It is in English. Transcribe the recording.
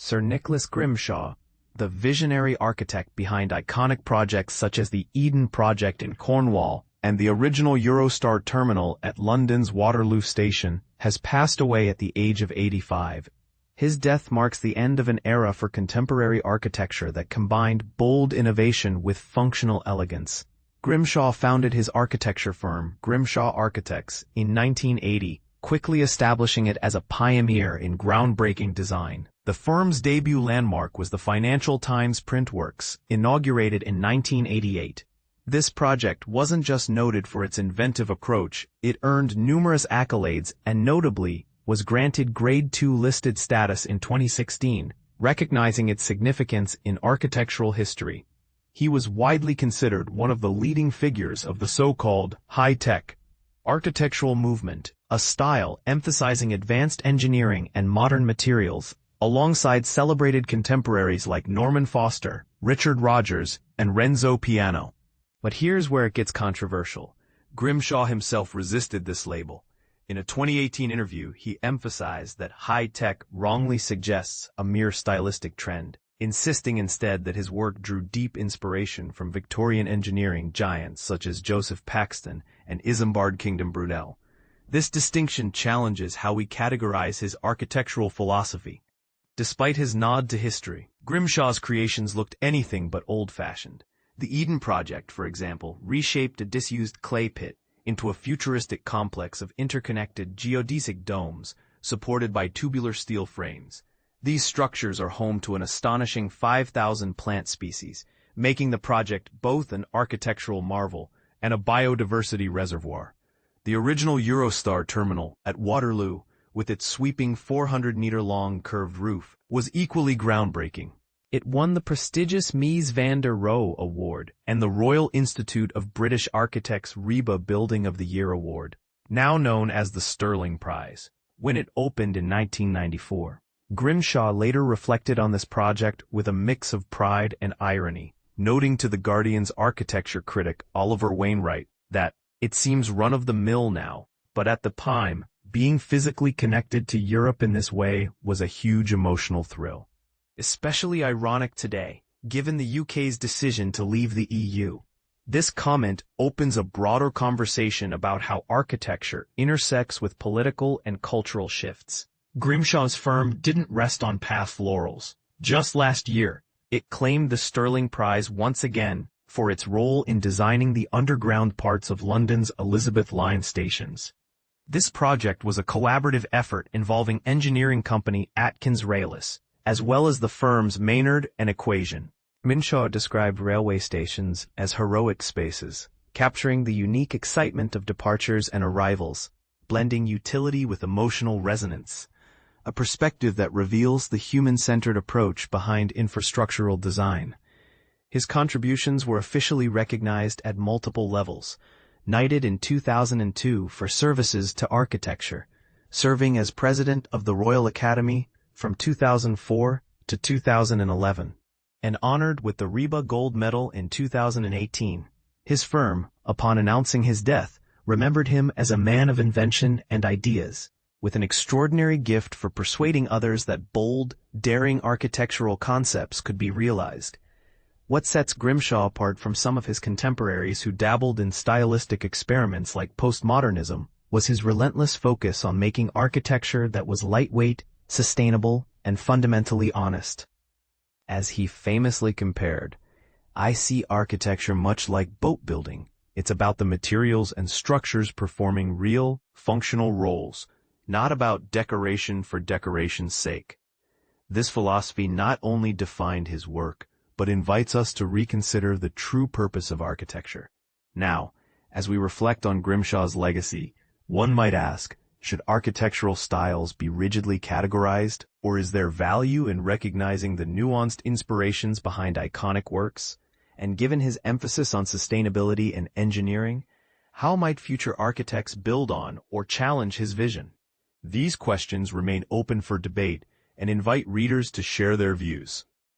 Sir Nicholas Grimshaw, the visionary architect behind iconic projects such as the Eden Project in Cornwall and the original Eurostar terminal at London's Waterloo station, has passed away at the age of 85. His death marks the end of an era for contemporary architecture that combined bold innovation with functional elegance. Grimshaw founded his architecture firm, Grimshaw Architects, in 1980, quickly establishing it as a pioneer in groundbreaking design. The firm's debut landmark was the Financial Times Printworks, inaugurated in 1988. This project wasn't just noted for its inventive approach, it earned numerous accolades and notably was granted Grade II listed status in 2016, recognizing its significance in architectural history. He was widely considered one of the leading figures of the so-called high-tech architectural movement, a style emphasizing advanced engineering and modern materials, alongside celebrated contemporaries like Norman Foster, Richard Rogers, and Renzo Piano. But here's where it gets controversial. Grimshaw himself resisted this label. In a 2018 interview, he emphasized that high-tech wrongly suggests a mere stylistic trend, insisting instead that his work drew deep inspiration from Victorian engineering giants such as Joseph Paxton and Isambard Kingdom Brunel. This distinction challenges how we categorize his architectural philosophy. Despite his nod to history, Grimshaw's creations looked anything but old-fashioned. The Eden Project, for example, reshaped a disused clay pit into a futuristic complex of interconnected geodesic domes supported by tubular steel frames. These structures are home to an astonishing 5,000 plant species, making the project both an architectural marvel and a biodiversity reservoir. The original Eurostar terminal at Waterloo, with its sweeping 400-meter-long curved roof, was equally groundbreaking. It won the prestigious Mies van der Rohe Award and the Royal Institute of British Architects' RIBA Building of the Year Award, now known as the Stirling Prize, when it opened in 1994. Grimshaw later reflected on this project with a mix of pride and irony, noting to The Guardian's architecture critic Oliver Wainwright that it seems run-of-the-mill now, but at the time, being physically connected to Europe in this way was a huge emotional thrill. Especially ironic today, given the UK's decision to leave the EU. This comment opens a broader conversation about how architecture intersects with political and cultural shifts. Grimshaw's firm didn't rest on past laurels. Just last year, it claimed the Stirling Prize once again for its role in designing the underground parts of London's Elizabeth Line stations. This project was a collaborative effort involving engineering company Atkins Raillis, as well as the firms Maynard and Equation. Grimshaw described railway stations as heroic spaces, capturing the unique excitement of departures and arrivals, blending utility with emotional resonance, a perspective that reveals the human-centered approach behind infrastructural design. His contributions were officially recognized at multiple levels, knighted in 2002 for services to architecture, serving as president of the Royal Academy from 2004 to 2011, and honored with the RIBA Gold Medal in 2018. His firm, upon announcing his death, remembered him as a man of invention and ideas, with an extraordinary gift for persuading others that bold, daring architectural concepts could be realized. What sets Grimshaw apart from some of his contemporaries who dabbled in stylistic experiments like postmodernism was his relentless focus on making architecture that was lightweight, sustainable, and fundamentally honest. As he famously compared, "I see architecture much like boat building. It's about the materials and structures performing real, functional roles, not about decoration for decoration's sake." This philosophy not only defined his work, but invites us to reconsider the true purpose of architecture. Now, as we reflect on Grimshaw's legacy, one might ask, should architectural styles be rigidly categorized, or is there value in recognizing the nuanced inspirations behind iconic works? And given his emphasis on sustainability and engineering, how might future architects build on or challenge his vision? These questions remain open for debate and invite readers to share their views.